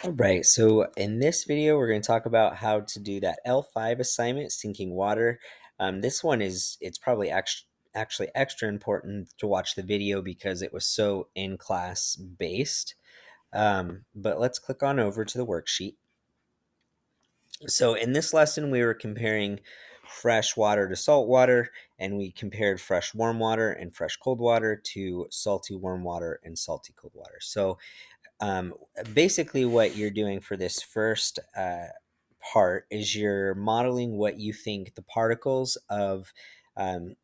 Right. So in this video, we're going to talk about how to do that L5 assignment, sinking water. This one it's probably actually extra important to watch the video because it was so in class based. But let's click on over to the worksheet. So in this lesson, we were comparing fresh water to salt water, and we compared fresh warm water and fresh cold water to salty warm water and salty cold water. So um, basically, what you're doing for this first part is you're modeling what you think the particles of um,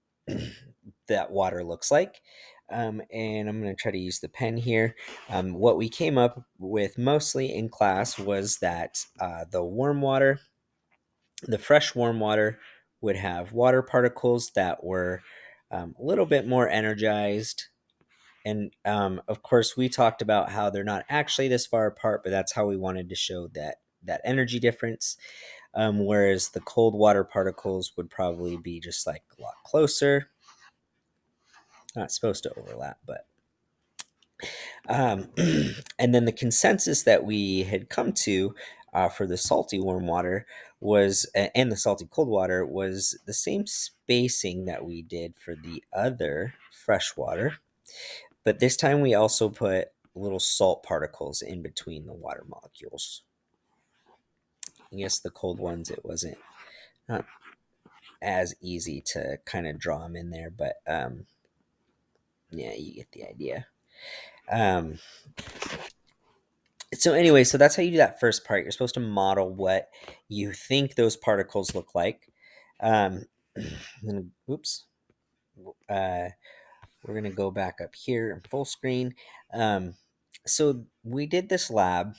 that water looks like. And I'm going to try to use the pen here. What we came up with mostly in class was that the fresh warm water would have water particles that were a little bit more energized, and of course, we talked about how they're not actually this far apart, but that's how we wanted to show that energy difference. Whereas the cold water particles would probably be just like a lot closer. Not supposed to overlap, but and then the consensus that we had come to for the salty warm water was, and the salty cold water was the same spacing that we did for the other fresh water. But this time we also put little salt particles in between the water molecules. I guess the cold ones, it wasn't not as easy to kind of draw them in there, but yeah, you get the idea. Um, so anyway, so that's how you do that first part. You're supposed to model what you think those particles look like. Then, oops. Uh, we're going to go back up here in full screen. So we did this lab.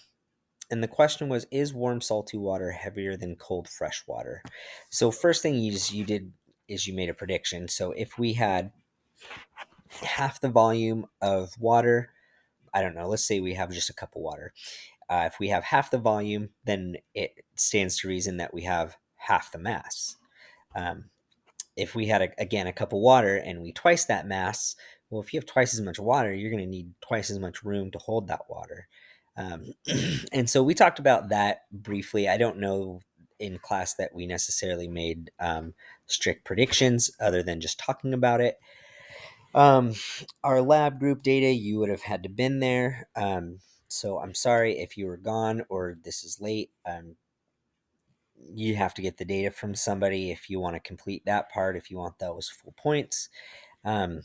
And the question was, is warm salty water heavier than cold fresh water? So first thing you did is you made a prediction. So if we had half the volume of water, I don't know, let's say we have just a cup of water. If we have half the volume, then it stands to reason that we have half the mass. Um, if we had, again, a cup of water and we twice that mass, well, if you have twice as much water, you're going to need twice as much room to hold that water. Um, and so we talked about that briefly. I don't know in class that we necessarily made strict predictions other than just talking about it. Um, our lab group data, you would have had to been there. So I'm sorry if you were gone or this is late. You have to get the data from somebody if you want to complete that part, if you want those full points. Um,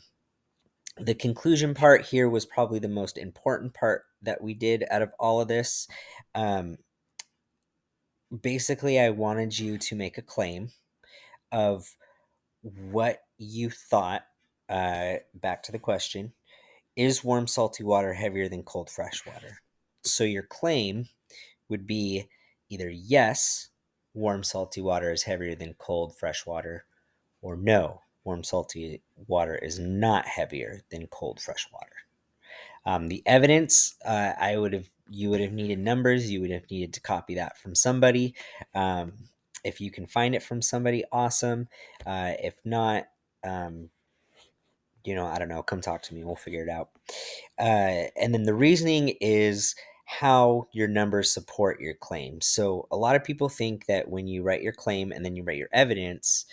the conclusion part here was probably the most important part that we did out of all of this. Basically, I wanted you to make a claim of what you thought. Back to the question: is warm salty water heavier than cold fresh water? So your claim would be either yes, warm salty water is heavier than cold fresh water, or no, warm salty water is not heavier than cold fresh water. The evidence, you would have needed numbers. You would have needed to copy that from somebody. If you can find it from somebody, awesome. If not, um, I don't know. Come talk to me. We'll figure it out. And then the reasoning is how your numbers support your claim. So a lot of people think that when you write your claim and then you write your evidence,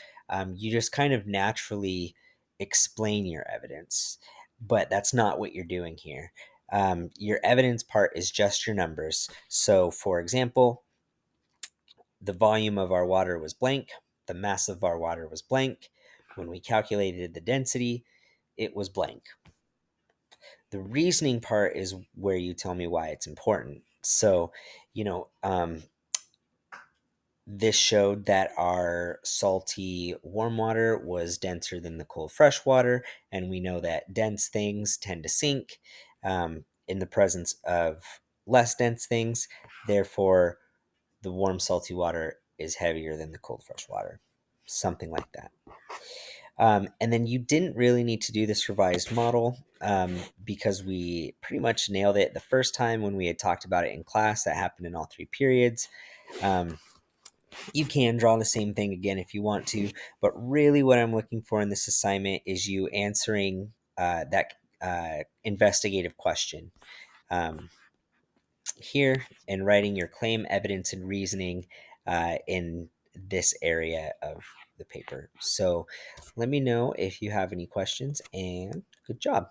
you just kind of naturally explain your evidence. But that's not what you're doing here. Your evidence part is just your numbers. So, for example, the volume of our water was blank, the mass of our water was blank. When we calculated the density, it was blank. The reasoning part is where you tell me why it's important. So, you know, this showed that our salty warm water was denser than the cold fresh water, and we know that dense things tend to sink in the presence of less dense things. Therefore, the warm salty water is heavier than the cold fresh water, something like that. And then you didn't really need to do this revised model because we pretty much nailed it the first time when we had talked about it in class. That happened in all three periods. You can draw the same thing again if you want to, but really what I'm looking for in this assignment is you answering that investigative question. Um, here and writing your claim, evidence, and reasoning in this area of the paper. So let me know if you have any questions, and good job.